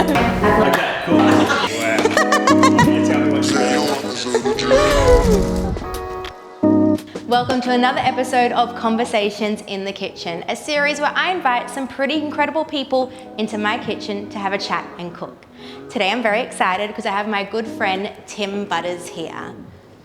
Okay, cool. Wow. Can you tell me what Welcome to another episode of Conversations in the Kitchen, a series where I invite some pretty incredible people into my kitchen to have a chat and cook. Today I'm very excited because I have my good friend Tim Butters here.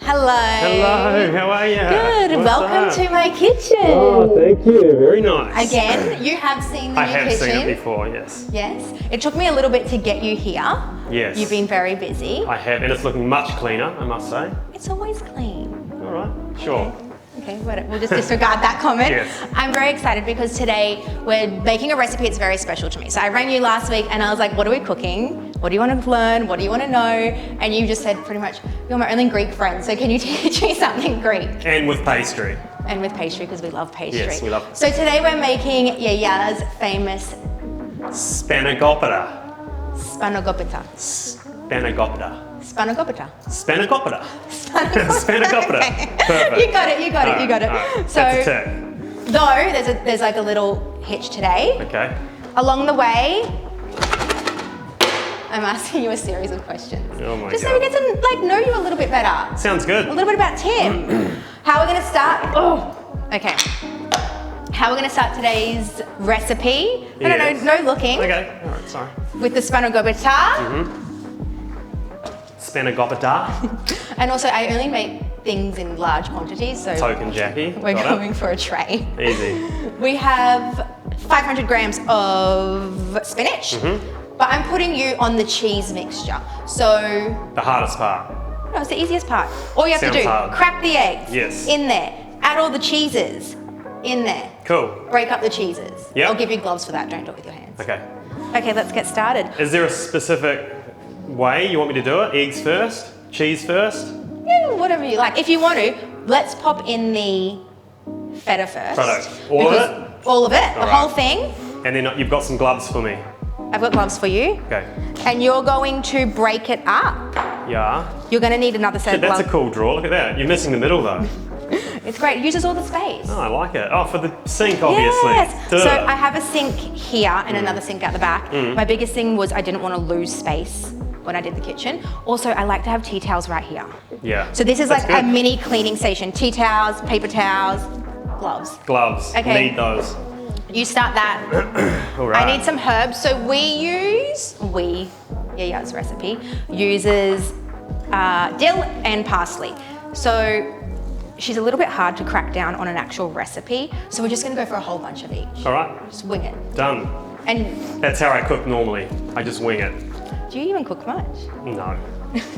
Hello. Hello, how are you? Good, What's welcome up? to my kitchen. Oh, thank you, very nice. Again, you have seen the I new have kitchen. seen it before, yes. Yes. It took me a little bit to get you here. Yes. You've been very busy. I have, and it's looking much cleaner, I must say. It's always clean. All right, sure. Okay, we'll just disregard that comment. Yes. I'm very excited because today we're making a recipe that's very special to me. So I rang you last week and I was like, what are we cooking? What do you want to learn? What do you want to know? And you just said pretty much, you're my only Greek friend, so can you teach me something Greek? And with pastry. And with pastry, because we love pastry. Yes, we love. So today we're making Yiayia's famous Spanakopita. Spanakopita. Spanakopita. Spanakopita. Spanakopita. Spanakopita. Spanakopita. Perfect. You got it. Right, So, that's a tick. though there's like a little hitch today. Okay. Along the way, I'm asking you a series of questions. Oh my Just God. so we get to know you a little bit better. Sounds good. A little bit about Tim. How we're gonna start? Okay. How we're gonna start today's recipe? Yes. No looking. Okay, all right, sorry. With the spanakopita. Spanakopita. And also, I only make things in large quantities, so Token Jackie. we're Got going for a tray. it. Easy. We have 500 grams of spinach, but I'm putting you on the cheese mixture. So, The hardest part. no, it's the easiest part. All you have to Sounds do, hard. crack the eggs Yes. in there, add all the cheeses in there, Cool. break up the cheeses. Yep. I'll give you gloves for that, don't do it with your hands. Okay. Okay, let's get started. Is there a specific way you want me to do it? Eggs first? Cheese first? Yeah, whatever you like. If you want to, let's pop in the feta first. Righto. All of Because- it? All of it, the All whole right. thing. And then you've got some gloves for me. I've got gloves for you. Okay. And you're going to break it up. Yeah. You're going to need another set of That's a gloves. cool draw. Look at that. You're missing the middle though. It's great. It uses all the space. Oh, I like it. Oh, for the sink, obviously. Yes. Duh. So I have a sink here and another sink at the back. My biggest thing was I didn't want to lose space when I did the kitchen. Also, I like to have tea towels right here. Yeah. So this is That's like a good. mini cleaning station. Tea towels, paper towels, gloves. Gloves. Okay. Need those. You start that. All right. I need some herbs. So Yiayia's recipe uses dill and parsley. So she's a little bit hard to crack down on an actual recipe. So we're just gonna go for a whole bunch of each. All right. Just wing it. Done. And That's how I cook normally. I just wing it. do you even cook much? No.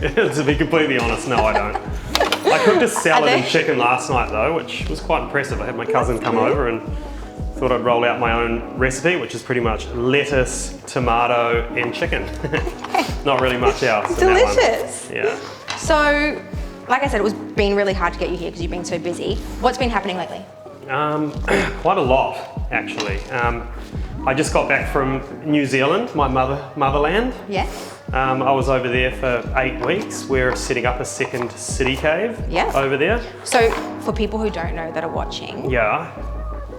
To be completely honest, no, I don't. I cooked a salad and chicken last night though, which was quite impressive. I had my cousin come over and thought I'd roll out my own recipe, which is pretty much lettuce, tomato, and chicken. Not really much else. in that one. Delicious. Yeah. So, like I said, it was been really hard to get you here because you've been so busy. What's been happening lately? Quite a lot, actually. I just got back from New Zealand, my motherland. Yeah. I was over there for 8 weeks. We're setting up a second city cave over there. So, for people who don't know that are watching, Yeah.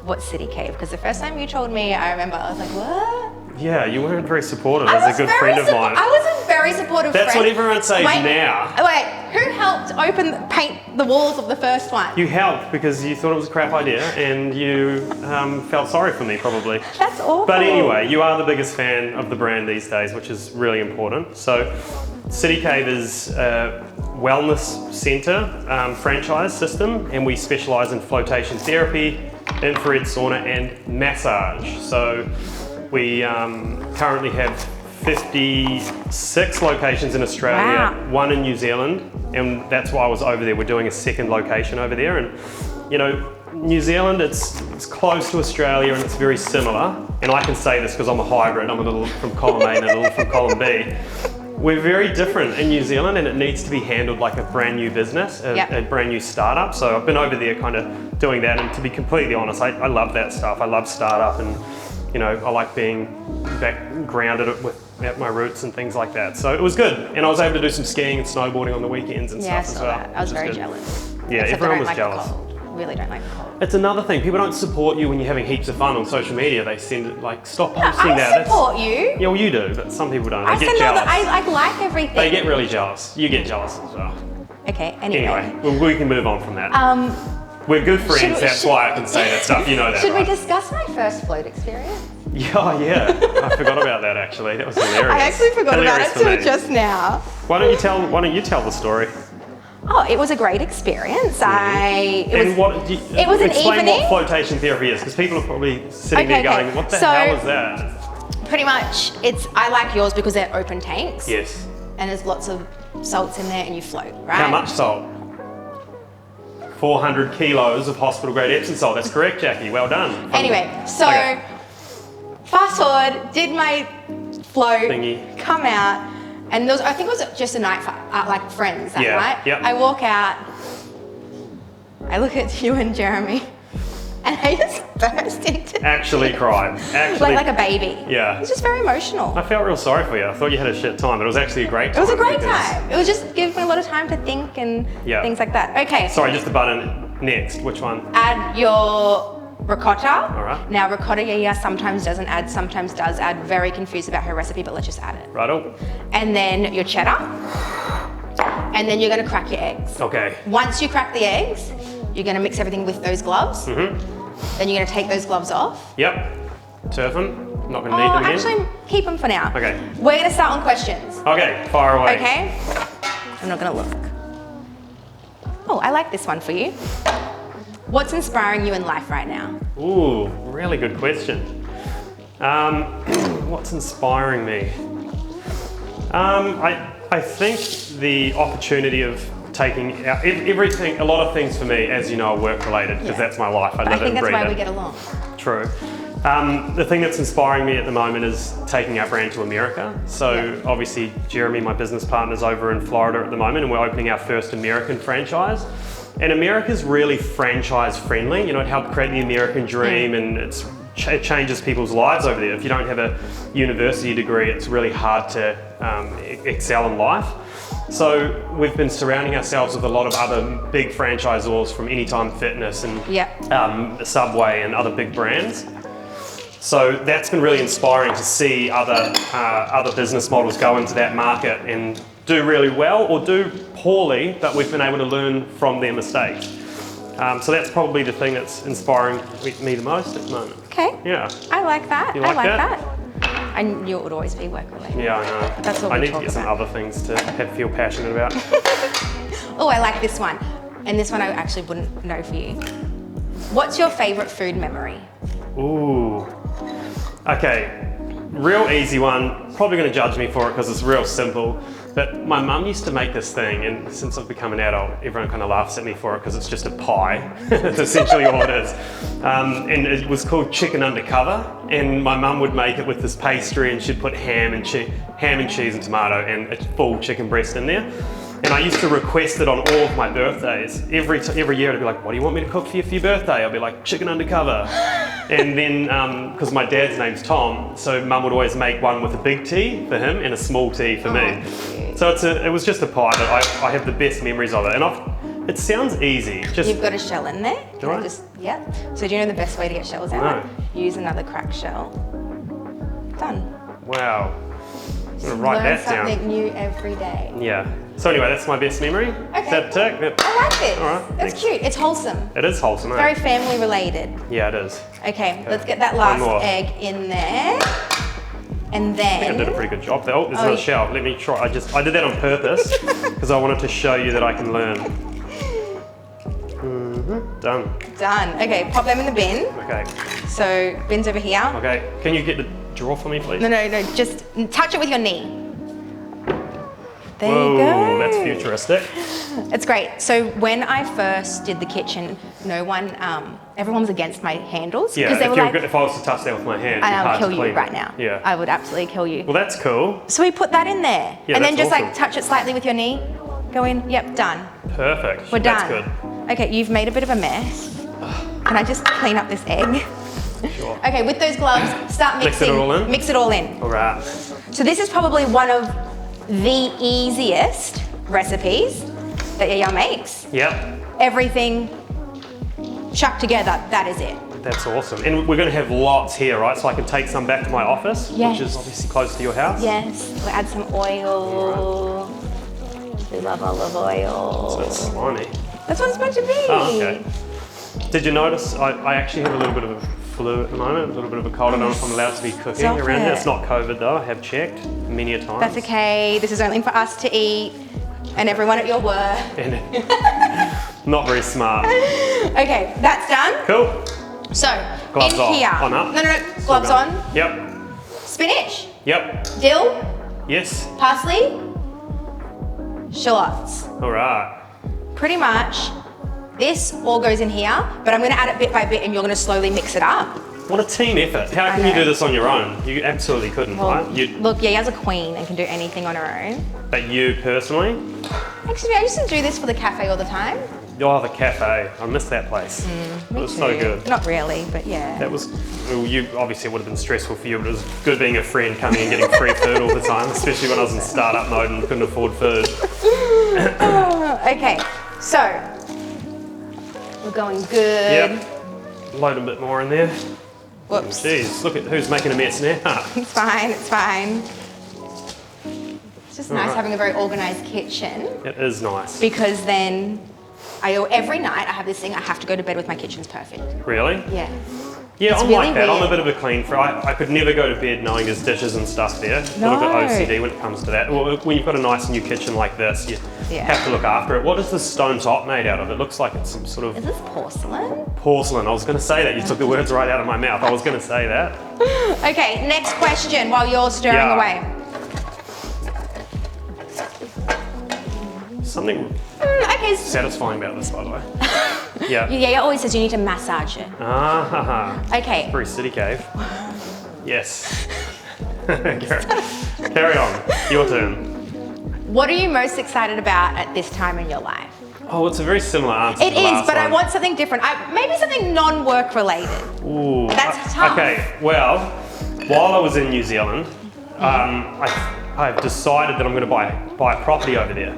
what's City Cave? Because the first time you told me, I remember I was like, what? Yeah, you weren't very supportive as a good friend of mine. I was a very supportive That's friend. what everyone says now. Wait, who helped paint the walls of the first one? You helped because you thought it was a crap idea and you felt sorry for me probably. That's awful. But anyway, you are the biggest fan of the brand these days, which is really important. So City Cave is a wellness centre franchise system, and we specialise in flotation therapy, infrared sauna and massage. So we currently have 56 locations in Australia, one in New Zealand, and that's why I was over there. We're doing a second location over there, and you know, New Zealand, it's close to Australia and it's very similar. And I can say this because I'm a hybrid. I'm a little from column A and a little from column B. We're very different in New Zealand, and it needs to be handled like a brand new business, a brand new startup. So I've been over there kind of doing that, and to be completely honest, I love that stuff. I love startup, and you know, I like being back grounded at my roots and things like that. So it was good, and I was able to do some skiing and snowboarding on the weekends and stuff as well. I was very jealous. Yeah, Except everyone I don't was like jealous. The cold. really don't like the cold. It's another thing. People don't support you when you're having heaps of fun on social media. They send it like, stop posting that. I support you. Yeah, well, you do, but some people don't. They I get send jealous. I like everything. They get really jealous. You get jealous as well. Okay, anyway. Well, we can move on from that. We're good friends, that's why I can say that stuff. You know that, Should right? we discuss my first float experience? Yeah. I forgot about that actually. That was hilarious. I actually forgot about it Hilarious for till me. just now. Why don't you tell the story? Oh, it was a great experience. It was an explain evening. what flotation therapy is, because people are probably sitting there going, what the hell is that? Pretty much, I like yours because they're open tanks. Yes. And there's lots of salts in there and you float, right? How much salt? 400 kilos of hospital grade Epsom salt. That's correct, Jackie. Well done. Anyway, so fast forward, did my float, Thingy. come out, and I think it was just a night for like friends that night. Yep. I walk out, I look at you and Jeremy, and I just burst into Actually cried. like a baby. Yeah. It was just very emotional. I felt real sorry for you. I thought you had a shit time, but it was actually a great time. It was a great time. It was just giving me a lot of time to think and things like that. Okay. Sorry, just the button next. Which one? Add your ricotta. All right. Now ricotta, Yiayia sometimes doesn't add, sometimes does add. Very confused about her recipe, but let's just add it. Righto. And then your cheddar. And then you're gonna crack your eggs. Okay. Once you crack the eggs, you're gonna mix everything with those gloves. Then you're gonna take those gloves off. Yep. Turf them. Not gonna need them again. Actually, keep them for now. Okay. We're gonna start on questions. Okay, fire away. Okay? I'm not gonna look. Oh, I like this one for you. What's inspiring you in life right now? Ooh, really good question. What's inspiring me? I think the opportunity of taking out everything, a lot of things for me, as you know, are work related, because that's my life. I live think and that's breathe why it. we get along. True. The thing that's inspiring me at the moment is taking our brand to America. So obviously Jeremy, my business partner, is over in Florida at the moment, and we're opening our first American franchise. And America's really franchise friendly. You know, it helped create the American dream, and it changes people's lives over there. If you don't have a university degree, it's really hard to excel in life. So we've been surrounding ourselves with a lot of other big franchisors from Anytime Fitness and Subway and other big brands. So that's been really inspiring to see other business models go into that market and do really well or do poorly, but we've been able to learn from their mistakes. So that's probably the thing that's inspiring me the most at the moment. Okay. Yeah. I like that. You like that? I knew it would always be work related. Yeah, I know. That's what I we need to talk get some about. other things to feel passionate about. Oh, I like this one. And this one I actually wouldn't know for you. What's your favorite food memory? Ooh. Okay, real easy one. Probably gonna judge me for it because it's real simple. But my mum used to make this thing, and since I've become an adult, everyone kind of laughs at me for it because it's just a pie. That's essentially all it is. And it was called chicken undercover. And my mum would make it with this pastry, and she'd put ham and cheese and tomato and a full chicken breast in there. And I used to request it on all of my birthdays. Every year I'd be like, what do you want me to cook for you for your birthday? I'd be like, chicken undercover. And then, because my dad's name's Tom, so mum would always make one with a big T for him and a small T for me. So it was just a pie, but I have the best memories of it. And it sounds easy. You've got a shell in there. Do I? So do you know the best way to get shells out? No. Use another cracked shell. Done. Wow. I'm gonna write Learn that down. something new every day. Yeah. So anyway, that's my best memory. Okay. Is that tick? Yep. I like this. All right, It's thanks. cute. It's wholesome. It is wholesome, Very eh? family related. Yeah, it is. Okay, let's get that One last more. egg in there. And I think I then did a pretty good job there. Oh, there's another shell. Let me try. I did that on purpose because I wanted to show you that I can learn. Done. done. Okay, pop them in the bin. Okay. So bin's over here. Okay. Can you get the drawer for me, please? No, just touch it with your knee. There Whoa, you go. that's futuristic. It's great. So when I first did the kitchen, everyone was against my handles. Yeah, they were like, if I was to touch that with my hand, and it'd be I'll hard to kill you clean. right now. Yeah. I would absolutely kill you. Well, that's cool. So we put that in there. Yeah, and then that's just awesome. like touch it slightly with your knee. Go in, yep, done. Perfect. We're done. That's good. Okay, you've made a bit of a mess. Can I just clean up this egg? Sure. Okay, with those gloves, start Mix mixing. it all in? Mix it all in. All right. So this is probably one of the easiest recipes that Yiayia makes. Yep. Everything chuck together, that is it. That's awesome. And we're going to have lots here, right? So I can take some back to my office, Yes. which is obviously close to your house. Yes, we'll add some oil. We love olive oil. So it's slimy. That's what it's meant to be. Oh, okay. Did you notice I actually have a little bit of a flu at the moment, a little bit of a cold. I don't know if I'm allowed to be cooking Stop around here. it. It's not COVID though, I have checked many a time. That's okay. This is only for us to eat and everyone at your work. Not very smart. Okay, that's done. Cool. So, Gloves in on. here. Oh, no. No, gloves on. Yep. Spinach, Yep. dill, Yes. parsley, shallots. All right. Pretty much, this all goes in here, but I'm gonna add it bit by bit and you're gonna slowly mix it up. What a team effort. How can you do this on your own? You absolutely couldn't, Well, right? look, Yiayia's a queen and can do anything on her own. But you personally? Actually, I used to do this for the cafe all the time. Oh, the cafe. I miss that place. It was so good. Not really, but yeah. That was, well, you obviously it would have been stressful for you, but it was good being a friend coming and getting free food all the time, especially when I was in startup mode and couldn't afford food. Okay, so we're going good. Yep. Load a bit more in there. Whoops. Jeez, look at who's making a mess now. It's fine, it's fine. It's just nice right. having a very organized kitchen It is nice. because then every night I have this thing, I have to go to bed with my kitchen's perfect. Really? Yeah. Yeah, It's I'm really like that. I'm a weird. bit of a clean freak. I could never go to bed knowing there's dishes and stuff there. A little bit OCD when it comes to that. Well, when you've got a nice new kitchen like this, you have to look after it. What is this stone top made out of? It looks like it's some sort of Is this porcelain? porcelain. I was going to say that. You took the words right out of my mouth. I was going to say that. Okay, next question while you're stirring Yeah. away. Something Okay. satisfying about this, by the way. Yeah. Yiayia always says you need to massage it. Ah, Okay. very city cave. Yes. Carry on. Your turn. What are you most excited about at this time in your life? Oh, it's a very similar answer. It to the is, last but I one. want something different. Maybe something non-work related. Ooh. That's tough. Okay, well, while I was in New Zealand, I've decided that I'm going to buy a property over there,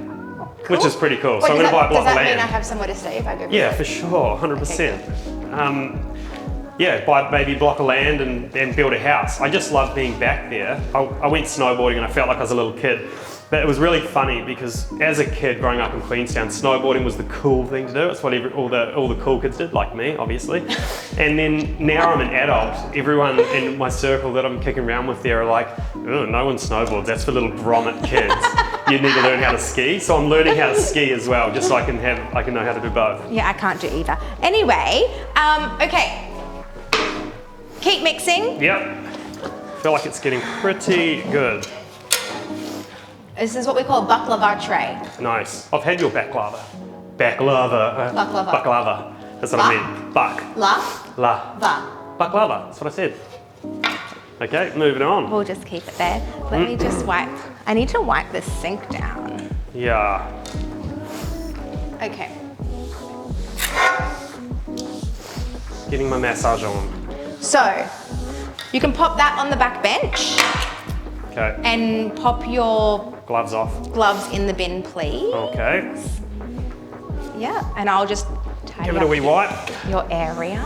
which is pretty cool. Wait, So I'm going to buy a block does of that land. mean I have somewhere to stay if I go? Yeah, for sure, 100%. Yeah, buy maybe a block of land and build a house. I just love being back there. I went snowboarding and I felt like I was a little kid. But it was really funny because as a kid growing up in Queenstown, snowboarding was the cool thing to do. It's what all the cool kids did, like me, obviously. And then now I'm an adult. Everyone in my circle that I'm kicking around with there are like, oh, no one snowboards. That's for little grommet kids. You need to learn how to ski. So I'm learning how to ski as well, just so I can know how to do both. Yeah, I can't do either. Anyway, okay. Keep mixing. Yep. Feel like it's getting pretty good. This is what we call a baklava tray. Nice. I've had your baklava. Baklava. Baklava. Baklava. That's what I mean. Bak. La. La. Va. Baklava. That's what I said. Okay, moving on. We'll just keep it there. Let me just wipe. I need to wipe this sink down. Yeah. Okay. Getting my massage on. So, you can pop that on the back bench Okay. and pop your Gloves off. gloves in the bin, please. Okay. Yeah, and I'll just tidy Give it a up wee wipe. your area.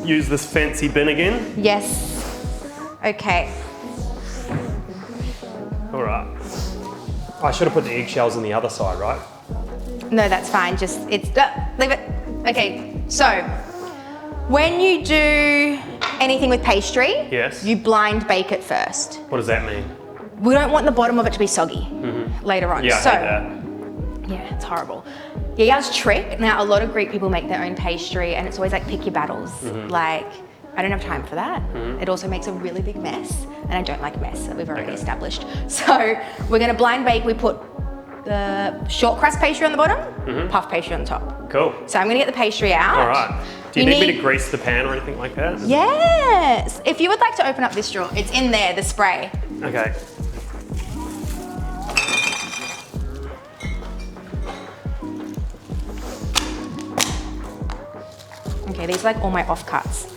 Use this fancy bin again. Yes. Okay. All right. I should have put the eggshells on the other side, right? No, that's fine. Just leave it. Okay. So, when you do anything with pastry, Yes. you blind bake it first. What does that mean? We don't want the bottom of it to be soggy later on. Yeah, so, I hate that. yeah, it's horrible. Yiayia's trick. Now, a lot of Greek people make their own pastry, and it's always like pick your battles. Like, I don't have time for that. It also makes a really big mess, and I don't like mess that we've already established. So we're gonna blind bake. We put the short crust pastry on the bottom, puff pastry on the top. Cool. So I'm gonna get the pastry out. All right. Do you need me to grease the pan or anything like that? Yes. If you would like to open up this drawer, it's in there, the spray. Okay. Okay, these are like all my offcuts.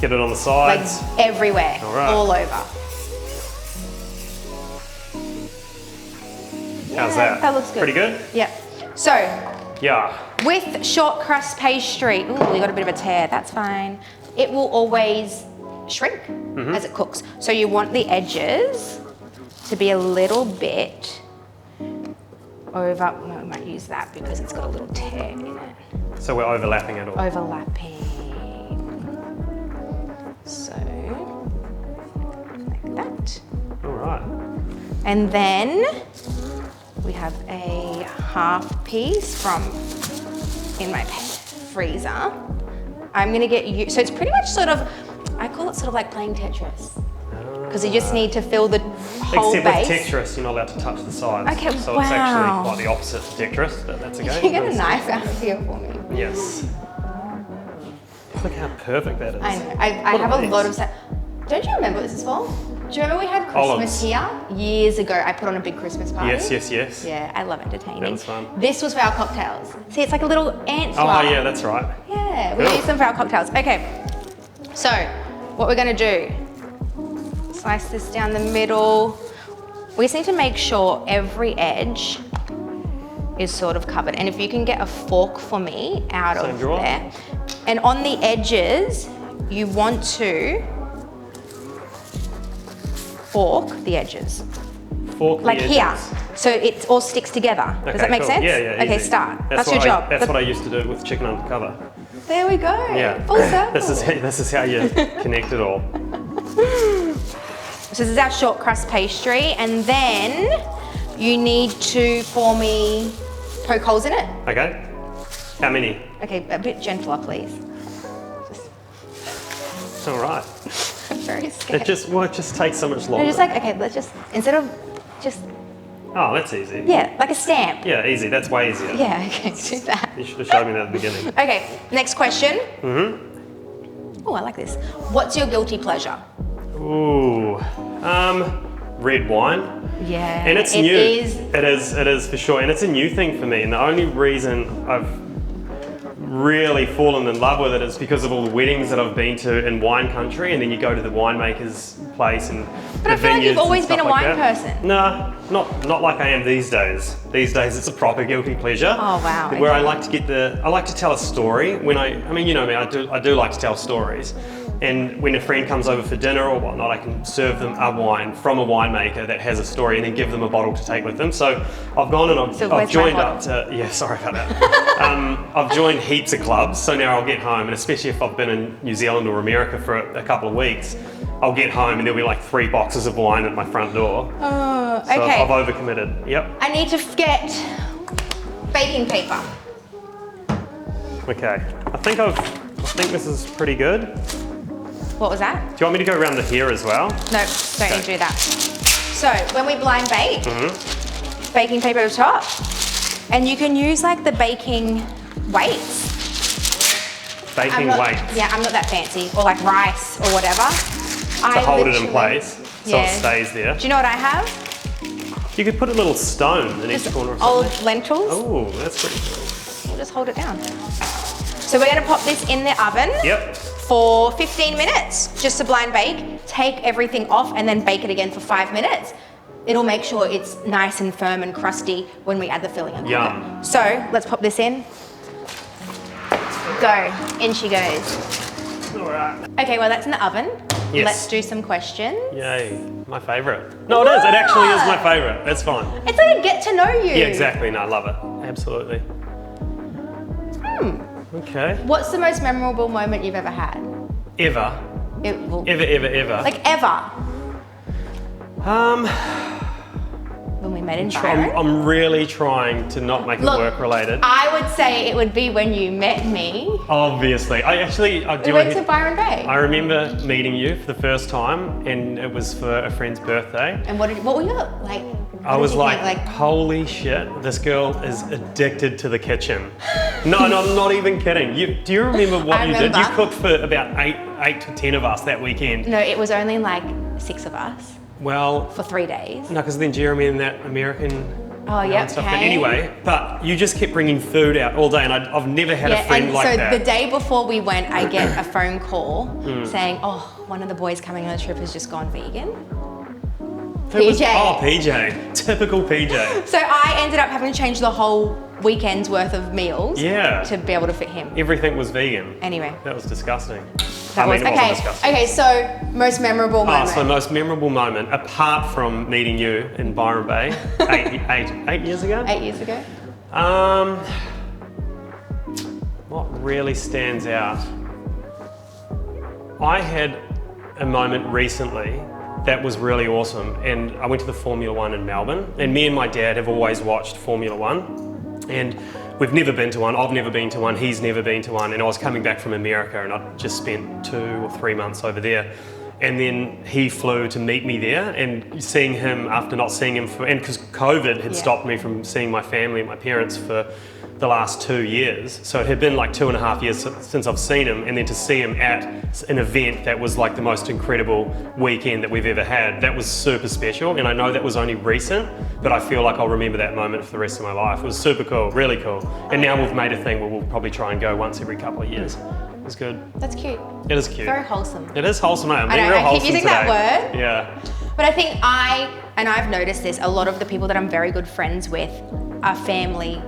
Get it on the Like sides. everywhere, All right. all over. How's that? That looks good. Pretty good? Yep. So, Yeah. With short crust pastry, ooh, we got a bit of a tear, that's fine. It will always shrink as it cooks. So you want the edges to be a little bit over, no, we might use that because it's got a little tear in it. So we're overlapping it all. Overlapping. So, like that. All right. And then we have a half piece from in my freezer. I'm gonna get you, so it's pretty much sort of, I call it sort of like playing Tetris. Because you just need to fill the whole Except base. with Tetris, you're not allowed to touch the sides. Okay, so wow. it's actually quite the opposite to Tetris, but that's okay. Can you get a knife out here for me? Yes. Look how perfect that is. I know, I have a lot of, don't you remember what this is for? Do you remember we had Christmas here? Years ago, I put on a big Christmas party. Yes, yes, yes. Yeah, I love entertaining. That was fun. This was for our cocktails. See, it's like a little ant Oh swirl. yeah, that's right. Yeah, we use them for our cocktails. Okay, so what we're gonna do, slice this down the middle. We just need to make sure every edge is sort of covered. And if you can get a fork for me out of there. And on the edges, you want to fork the edges. Fork like the here, edges. so it all sticks together. Okay, Does that make cool. sense? Yeah, yeah. Okay, easy. start. That's your what job. That's what I used to do with chicken undercover. There we go. Yeah. Full circle. This is how you connect it all. So this is our short crust pastry, and then you need to, for me, poke holes in it. Okay. How many? Okay, a bit gentler, please. It's all right. I'm very scared. It just takes so much longer. Just like, okay, let's just, instead of just, Oh, that's easy. yeah, like a stamp. Yeah, easy. That's way easier. Yeah, okay, do that. You should have showed me that at the beginning. Okay, next question. Oh, I like this. What's your guilty pleasure? Ooh, red wine. Yeah, And it's it new. is. It is for sure. And it's a new thing for me. And the only reason I've really fallen in love with it is because of all the weddings that I've been to in wine country. And then you go to the winemaker's place and But I feel like you've always been a wine person. No, not like I am these days. These days it's a proper guilty pleasure. Oh wow. Where okay. I like to tell a story when I mean, you know me, I do like to tell stories. And when a friend comes over for dinner or whatnot, I can serve them a wine from a winemaker that has a story and then give them a bottle to take with them. So I've gone and I've joined up to, yeah, sorry about that. I've joined heaps of clubs. So now I'll get home, and especially if I've been in New Zealand or America for a couple of weeks, I'll get home and there'll be like 3 boxes of wine at my front door. Oh, okay. So I've overcommitted, yep. I need to get baking paper. Okay, I think this is pretty good. What was that? Do you want me to go around the hair as well? No, don't need to do that. So when we blind bake, baking paper at the top, and you can use like the baking weights. Baking weights. Yeah, I'm not that fancy, or like rice or whatever. To hold it in place so it stays there. Do you know what I have? You could put a little stone in each corner of Old something. lentils. Oh, that's pretty cool. We'll just hold it down. So we're gonna pop this in the oven. Yep. For 15 minutes, just to blind bake. Take everything off and then bake it again for 5 minutes. It'll make sure it's nice and firm and crusty when we add the filling and cook Yum. it. So let's pop this in. Go, in she goes. All right. Okay, well that's in the oven. Yes. Let's do some questions. Yay, my favourite. No, it is. It actually is my favourite. It's fine. It's like a get to know you. Yeah, exactly. No, I love it. Absolutely. Okay. What's the most memorable moment you've ever had? Ever. Ever. Like ever. When we met in Byron? I'm really trying to not make it work related. I would say it would be when you met me. Obviously. I We went to Byron Bay. I remember meeting you for the first time, and it was for a friend's birthday. And what were you like? I was like, holy shit, this girl is addicted to the kitchen. No, I'm not even kidding. Do you remember what you did? You cooked for about 8 to 10 of us that weekend. No, it was only like 6 of us. Well, for 3 days. No, because then Jeremy and that American stuff. Okay. But anyway, but you just kept bringing food out all day, and I've never had a friend like that. So the day before we went, I get a phone call saying, oh, one of the boys coming on the trip has just gone vegan. PJ. PJ. Typical PJ. So I ended up having to change the whole weekend's worth of meals to be able to fit him. Everything was vegan. Anyway. That was disgusting. Okay, so most memorable moment. So most memorable moment, apart from meeting you in Byron Bay 8 years ago? 8 years ago. What really stands out? I had a moment recently that was really awesome, and I went to the Formula One in Melbourne, and me and my dad have always watched Formula One, and we've never been to one, I've never been to one, he's never been to one, and I was coming back from America and I'd just spent 2 or 3 months over there. And then he flew to meet me there, and seeing him after not seeing him and because COVID had stopped me from seeing my family and my parents for the last 2 years. So it had been like 2.5 years since I've seen him, and then to see him at an event that was like the most incredible weekend that we've ever had, that was super special. And I know that was only recent, but I feel like I'll remember that moment for the rest of my life. It was super cool, really cool. And now we've made a thing where we'll probably try and go once every couple of years. It's good. That's cute. It is cute. Very wholesome. It is wholesome. I'm being I know, real I wholesome keep using today. that word. Yeah. But I think I've noticed this, a lot of the people that I'm very good friends with are family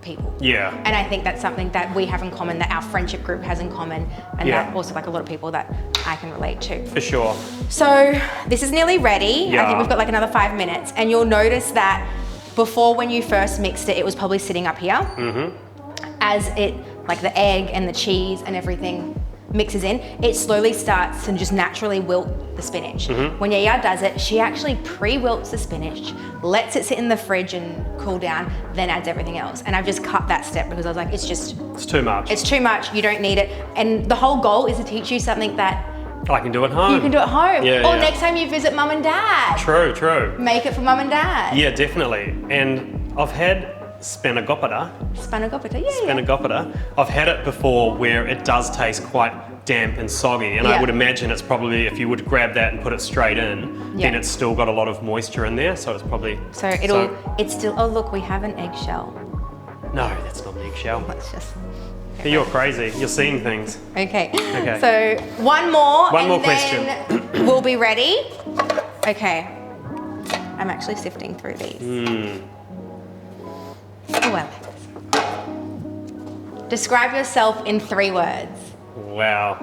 people. Yeah. And I think that's something that we have in common, that our friendship group has in common, and that also like a lot of people that I can relate to. For sure. So this is nearly ready. Yeah. I think we've got like another 5 minutes, and you'll notice that before, when you first mixed it, it was probably sitting up here. Mm-hmm. As it, like the egg and the cheese and everything mixes in, it slowly starts to just naturally wilt the spinach. Mm-hmm. When Yiayia does it, she actually pre-wilts the spinach, lets it sit in the fridge and cool down, then adds everything else. And I've just cut that step because I was like, it's too much. It's too much, you don't need it. And the whole goal is to teach you something that I can do at home. You can do at home. Yeah, or next time you visit mum and dad. True, true. Make it for mum and dad. Yeah, definitely. And I've had Spanakopita. Spanakopita. I've had it before where it does taste quite damp and soggy, and I would imagine it's probably, if you would grab that and put it straight in, then it's still got a lot of moisture in there, so it's probably... it's still, oh look, we have an eggshell. No, that's not an eggshell. Let's just... You're crazy, you're seeing things. Okay. So one more question. Then we'll be ready. Okay. I'm actually sifting through these. Oh, well. Describe yourself in 3 words. Wow.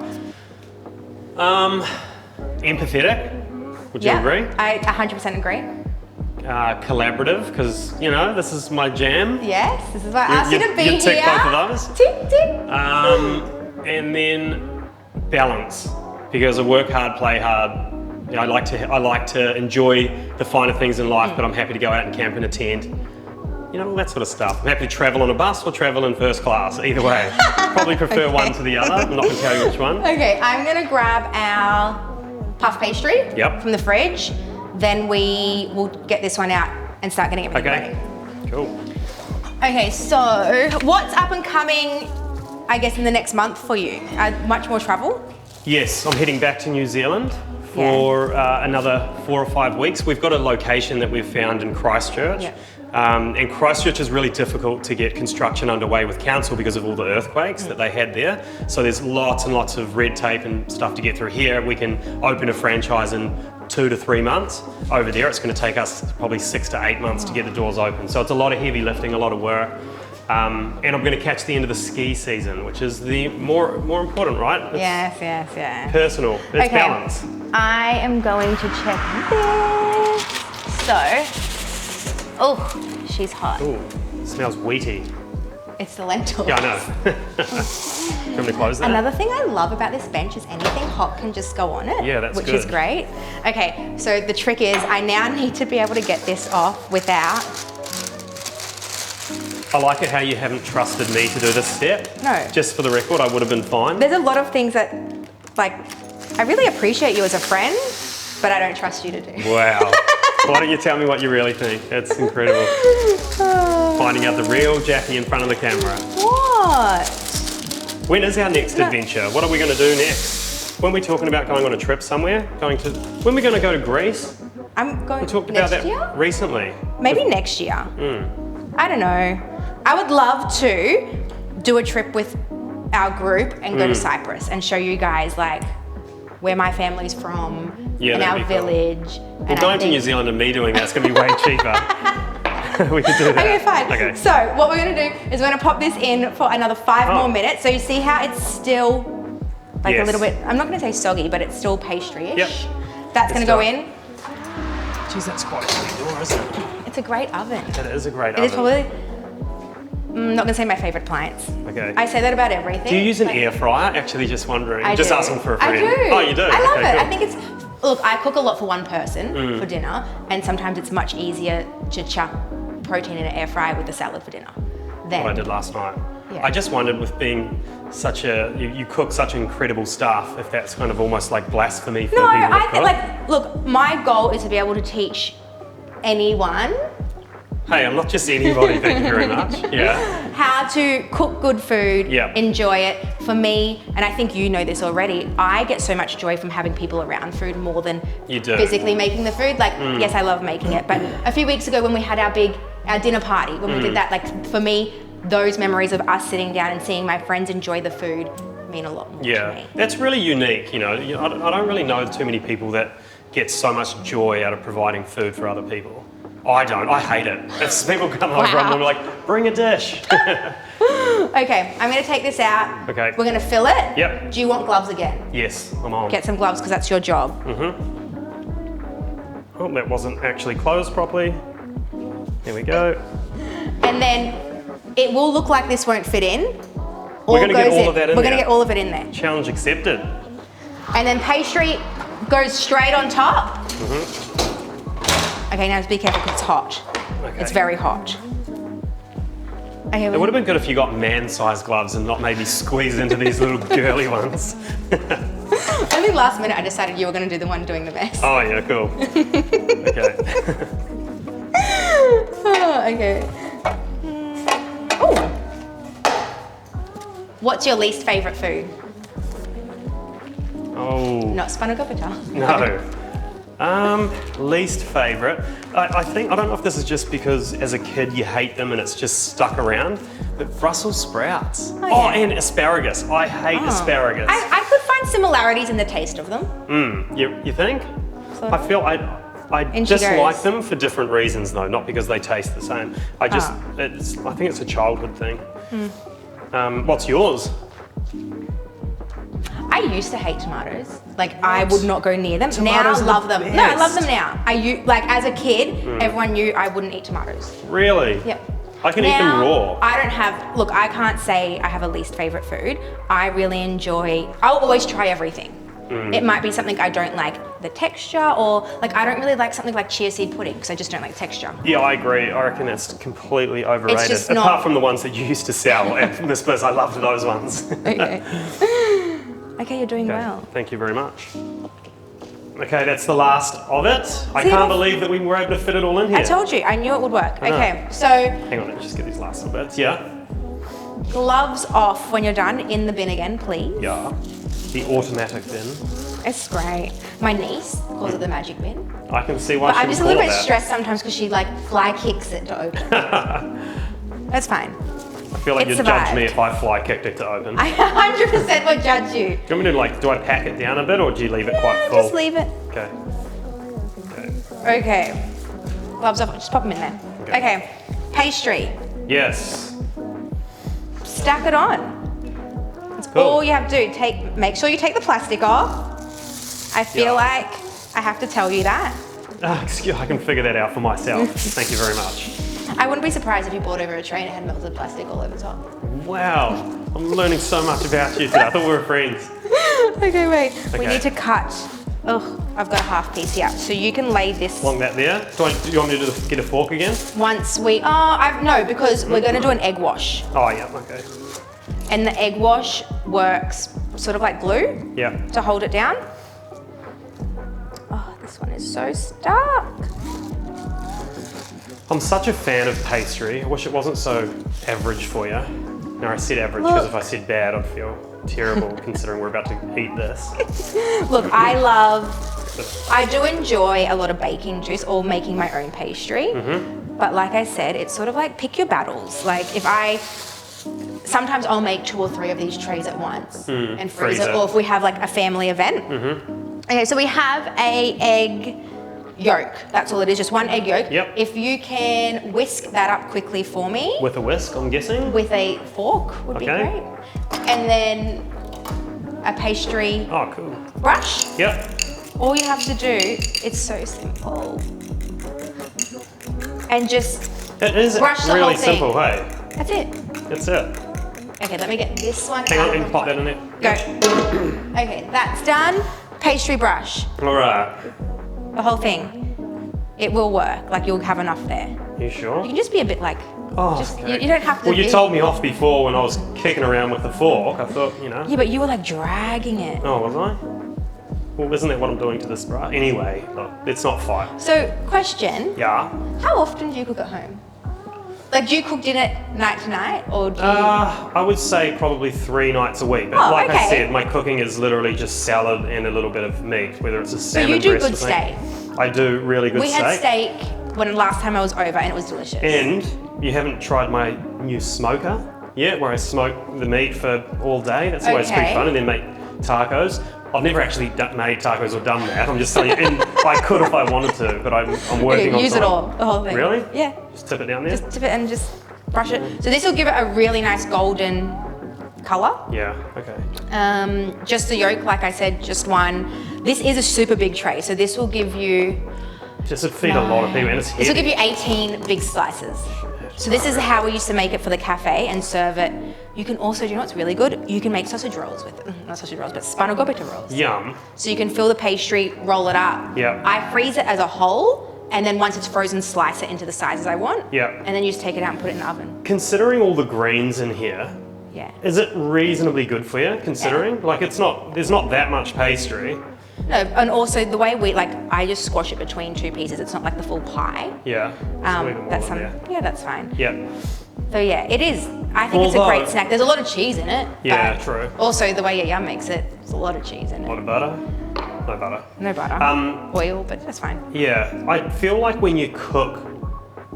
Empathetic. Would you agree? I 100% agree. Collaborative, because this is my jam. Yes, this is why I asked you to be here. You tick both of those. Tick, tick. And then balance, because I work hard, play hard. I like to enjoy the finer things in life, but I'm happy to go out and camp in a tent. All that sort of stuff. I'm happy to travel on a bus or travel in first class, either way. Probably prefer one to the other. I'm not going to tell you which one. Okay, I'm going to grab our puff pastry from the fridge. Then we will get this one out and start getting everything ready. Cool. Okay, so what's up and coming, I guess, in the next month for you? Much more travel? Yes, I'm heading back to New Zealand for another 4 or 5 weeks. We've got a location that we've found in Christchurch. Yeah. And Christchurch is really difficult to get construction underway with council because of all the earthquakes that they had there. So there's lots and lots of red tape and stuff to get through here. We can open a franchise in 2 to 3 months. Over there, it's going to take us probably 6 to 8 months to get the doors open. So it's a lot of heavy lifting, a lot of work. And I'm going to catch the end of the ski season, which is the more important, right? It's yes. Personal. It's balance. I am going to check this. So, oh, she's hot. Ooh, smells wheaty. It's the lentils. Yeah, I know. Do you want me to close that? Another thing I love about this bench is anything hot can just go on it. Yeah, that's which good. is great. Okay, so the trick is I now need to be able to get this off without... I like it how you haven't trusted me to do this step. No. Just for the record, I would have been fine. There's a lot of things that, like, I really appreciate you as a friend, but I don't trust you to do. Wow. Why don't you tell me what you really think? It's incredible. Finding out the real Jackie in front of the camera. What? When is our next adventure? What are we going to do next? When are we talking about going on a trip somewhere? When are we going to go to Greece? I'm going We talked about that recently. Maybe next year. I don't know. I would love to do a trip with our group and go to Cyprus and show you guys like where my family's from and our village. Well, going to New Zealand and me doing that's going to be way cheaper. We could do that. Okay, fine. Okay. So what we're gonna do is we're gonna pop this in for another 5 more minutes. So you see how it's still like a little bit, I'm not gonna say soggy, but it's still pastry-ish. Yep. That's gonna go in. Geez, that's quite a big door, isn't it? It's a great oven. It is a great oven. It is probably, I'm not gonna say my favorite appliance. Okay. I say that about everything. Do you use an air fryer? Actually, just wondering. I Just do. asking for a friend. I do. Oh, you do? I love Okay, it. cool. I think it's, look, I cook a lot for one person for dinner, and sometimes it's much easier to chuck protein in an air fryer with a salad for dinner. Than What I did last night. Yeah. I just wondered, with being such a, you cook such incredible stuff, if that's kind of almost like blasphemy for No, people to I think, cook. like, look, my goal is to be able to teach anyone Hey, I'm not just anybody, thank you very much. Yeah. how to cook good food, Yeah. enjoy it. For me, and I think you know this already, I get so much joy from having people around food more than You do. physically making the food. Like, yes, I love making it, but a few weeks ago when we had our dinner party, when we did that, like, for me, those memories of us sitting down and seeing my friends enjoy the food mean a lot more to Yeah, me. that's really unique. I don't really know too many people that get so much joy out of providing food for other people. I don't. I hate it. If people come over and they're like, bring a dish. Okay, I'm gonna take this out. Okay. We're gonna fill it. Yep. Do you want gloves again? Yes, I'm on. Get some gloves because that's your job. Oh, that wasn't actually closed properly. There we go. And then it will look like this won't fit in. We're gonna get all of that in We're there. gonna get all of it in there. Challenge accepted. And then pastry goes straight on top. Okay, now just be careful because it's hot. Okay. It's very hot. Okay, It would have been good if you got man-sized gloves and not maybe squeeze into these little girly ones. only last minute I decided you were going to do the one doing the best. Oh yeah, cool. Okay. Okay. Oh. What's your least favorite food? Oh. Not Spanakopita. No. Least favorite. I think, I don't know if this is just because as a kid you hate them and it's just stuck around, but Brussels sprouts. Oh, yeah. And asparagus. I hate asparagus. I could find similarities in the taste of them. You think? So- I feel I In she dislike goes. them for different reasons though, not because they taste the same. I think it's a childhood thing. What's yours? I used to hate tomatoes. Like, I would not go near them. Tomatoes now are I the love them. No, I love them best. now. Like, as a kid, everyone knew I wouldn't eat tomatoes. Really? Yep. I can eat them Now, raw. I don't have, look, I can't say I have a least favorite food. I really enjoy, I'll always try everything. It might be something I don't like the texture, or like I don't really like something like chia seed pudding because I just don't like the texture. Yeah, I agree. I reckon that's completely overrated. just Apart not- from the ones that you used to sell at this place, I loved those ones. Okay. Okay, you're doing well. Thank you very much. Okay, that's the last of it. I See, can't that's- believe that we were able to fit it all in here. I told you, I knew it would work. know. Okay, so Hang on, let me just get these last little bits. Yeah? gloves off when you're done in the bin again, please. Yeah. The automatic bin. It's great. My niece calls it the magic bin. I can see why But she I'm would just a call little it bit that. stressed sometimes because she like fly kicks it to open. That's fine. I feel like It you'd judge survived. me if I fly kicked it to open. I 100% would judge you. Do you want me to do I pack it down a bit or do you leave it quite full? Just leave it. Okay. Okay. Okay. Gloves off, just pop them in there. Okay. Okay. Pastry. Yes. Stack it on. That's Cool. all you have to do. Make sure you take the plastic off. I feel Yeah. like I have to tell you that. Excuse, I can figure that out for myself. Thank you very much. I wouldn't be surprised if you brought over a tray and it had melted plastic all over top. Wow. I'm learning so much about you today. I thought we were friends. Okay, wait. We Okay. need to cut. Ugh, I've got a half piece here. So you can lay this Along that there. Do you want me to get a fork again? once we, no, because we're gonna do an egg wash. Oh, yeah, okay. And the egg wash works sort of like glue Yeah. to hold it down. Oh, this one is so stuck. I'm such a fan of pastry. I wish it wasn't so average for you. No, I said average because if I said bad, I'd feel terrible considering we're about to eat this. Look, I do enjoy a lot of baking juice or making my own pastry. But like I said, it's sort of like pick your battles. Like sometimes I'll make 2 or 3 of these trays at once and freeze it, or if we have like a family event. Okay, so we have a egg yolk. That's all it is, just one egg yolk. Yep. If you can whisk that up quickly for me. With a whisk, I'm guessing? With a fork would be great. And then a pastry Cool. brush. Yep. All you have to do, it's so simple. And just It is brush the really whole thing. simple, hey? That's it. That's it. Okay, let me get this one Hang out on, of and the pop pot. that in there. Go. Okay, that's done. Pastry brush, All right. the whole thing. It will work, like you'll have enough there. You sure? You can just be a bit like, Okay. you don't have to Well, you be- told me off before when I was kicking around with the fork. I thought, you know. Yeah, but you were like dragging it. Oh, was I? Well, isn't that what I'm doing to this brush? Anyway, look, let's not fight. So, question, Yeah. how often do you cook at home? Like, do you cook dinner night to night, or do you... I would say probably 3 nights a week. But Oh, like I okay. said, my cooking is literally just salad and a little bit of meat, whether it's a So salmon you do breast good or something. steak? I do really good We steak. had steak when last time I was over, and it was delicious. And you haven't tried my new smoker yet, where I smoke the meat for all day. That's always pretty Okay. fun, and then make tacos. I've never actually made tacos or done that. I'm just telling you, and I could if I wanted to, but I'm working on Use it trying. all, the whole thing. Really? Yeah. Just tip it down there? Just tip it and just brush it. So this will give it a really nice golden color. Yeah, okay. Just the yolk, like I said, just one. This is a super big tray, so this will give you... Just to feed a lot of people, and it's This will heavy. give you 18 big slices. So this is how we used to make it for the cafe and serve it. You can also, do you know what's really good? You can make sausage rolls with it. Not sausage rolls, but Spanakopita rolls. Yum. So you can fill the pastry, roll it up. Yeah. I freeze it as a whole, and then once it's frozen, slice it into the sizes I want. Yeah. And then you just take it out and put it in the oven. Considering all the greens in here, Yeah. is it reasonably good for you, considering? Like it's not, there's not that much pastry. No, and also the way I just squash it between 2 pieces. It's not like the full pie. Yeah. So even more That's than there. yeah, that's fine. Yeah. So yeah, it is. I think it's a Although- great snack. There's a lot of cheese in it. Yeah, but true. Also, the way Yiayia makes it, there's a lot of cheese in A it. lot of butter? No butter. No butter. Oil, but that's fine. Yeah, I feel like when you cook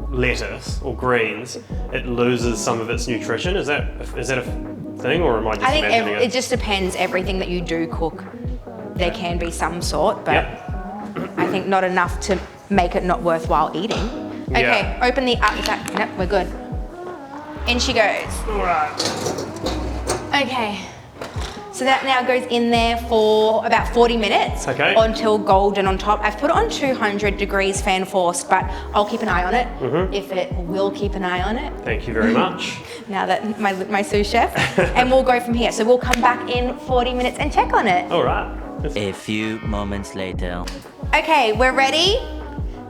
lettuce or greens, it loses some of its nutrition. Is that a thing, or am I just I think imagining it just depends. Everything that you do cook, there can be some sort, but Yep. I think not enough to make it not worthwhile eating. Okay, Yeah. open the up. Nope, we're good. In she goes. All right. Okay. So that now goes in there for about 40 minutes. Okay. Until golden on top. I've put it on 200 degrees fan forced, but I'll keep an eye on it if it will keep an eye on it. Thank you very much. Now that my sous chef. And we'll go from here. So we'll come back in 40 minutes and check on it. All right. A few moments later. Okay, we're ready.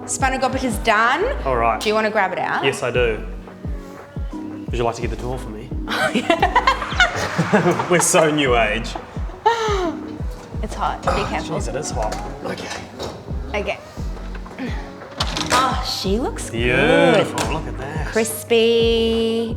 Spanakopita's done. All right. Do you want to grab it out? Yes, I do. Would you like to get the tour for me? We're so new age. It's hot. Be careful. Jeez, it is hot. Okay. Okay. Oh, she looks Beautiful. good. Look at that. Crispy.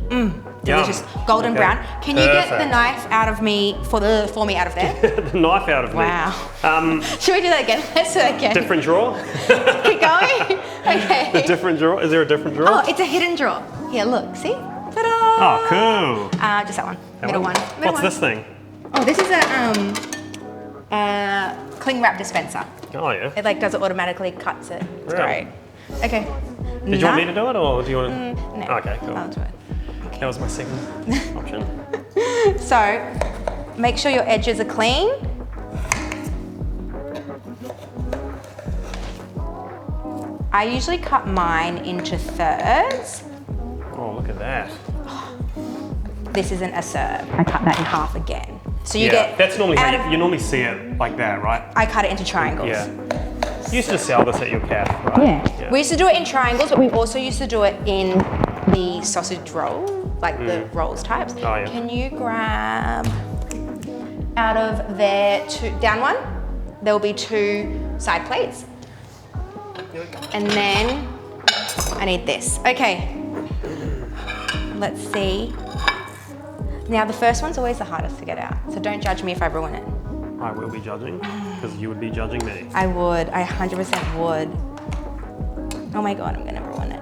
Delicious. Golden Okay. brown. Can you get the Perfect. knife out of me for me out of there? The knife out of me. Wow. Um, Should we do that again? Let's do that again. different drawer? Keep going. Okay. The different drawer? Is there a different drawer? Oh, it's a hidden drawer. Here, look. See? Ta-da! Oh, cool. Just that one. That Middle one. Middle What's one. this thing? Oh, this is a cling wrap dispenser. Oh, yeah. It like does it automatically, cuts it. It's Really? great. Okay. Did you want me to do it, or do you want to? No. Okay, cool. I'll do it. That was my second option. So, make sure your edges are clean. I usually cut mine into thirds. Oh, look at that. This isn't a serve. I cut that in half again. So you Yeah, get that's normally out how of- you normally see it like that, right? I cut it into triangles. Yeah. You used to sell this at your cafe, right? Yeah. We used to do it in triangles, but we also used to do it in the sausage roll, like the rolls types. Oh, yeah. Can you grab out of there down one? There will be 2 side plates. And then I need this. Okay. Let's see. Now the first one's always the hardest to get out, so don't judge me if I ruin it. I will be judging, because you would be judging me. I 100% would. Oh my God, I'm gonna ruin it.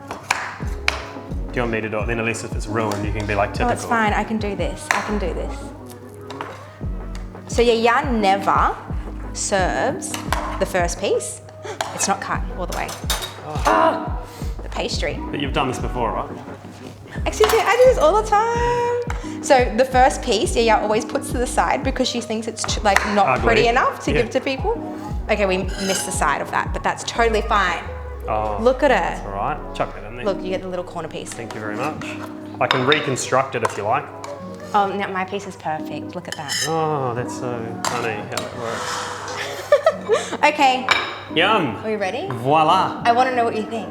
Do you want me to do it? Then at least if it's ruined, you can be like typical. Oh, it's fine. I can do this. I can do this. So Yiayia never serves the first piece. It's not cut all the way. The pastry. But you've done this before, right? Excuse me, I do this all the time. So the first piece, Yiayia always puts to the side because she thinks it's like not Ugly. pretty enough to give to people. Okay, we missed the side of that, but that's totally fine. Oh, Look at her. all right. Chuck that in there. Look, you get the little corner piece. Thank you very much. I can reconstruct it if you like. Oh, no, my piece is perfect. Look at that. Oh, that's so funny how that works. Okay, Yum. are we ready? Voila. I want to know what you think.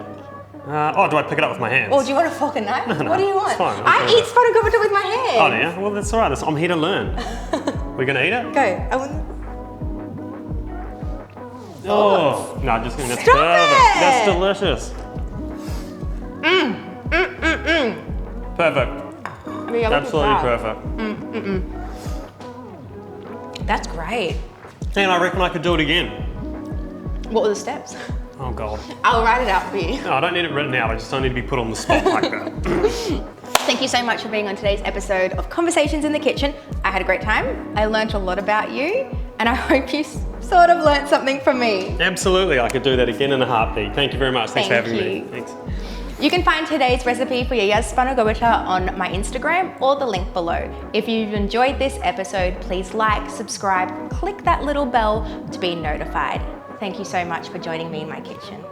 Oh, do I pick it up with my hands? Or do you want a fork and knife? No, What do you want? it's fine. I eat Spanakopita with my hands. Oh, yeah? Well, that's all right. I'm here to learn. We're going to eat it? Go. I want... Oh, no, just kidding. That's Stop perfect. it! That's delicious. Perfect. Yeah, look at Absolutely that. perfect. That's great. And I reckon I could do it again. What were the steps? Oh, God. I'll write it out for you. No, I don't need it written out. I just don't need to be put on the spot like that. Thank you so much for being on today's episode of Conversations in the Kitchen. I had a great time. I learned a lot about you, and I hope you sort of learned something from me. Absolutely. I could do that again in a heartbeat. Thank you very much. Thanks for Thank having me. you. Thanks. You can find today's recipe for Yiayia's Spanakopita on my Instagram or the link below. If you've enjoyed this episode, please like, subscribe, click that little bell to be notified. Thank you so much for joining me in my kitchen.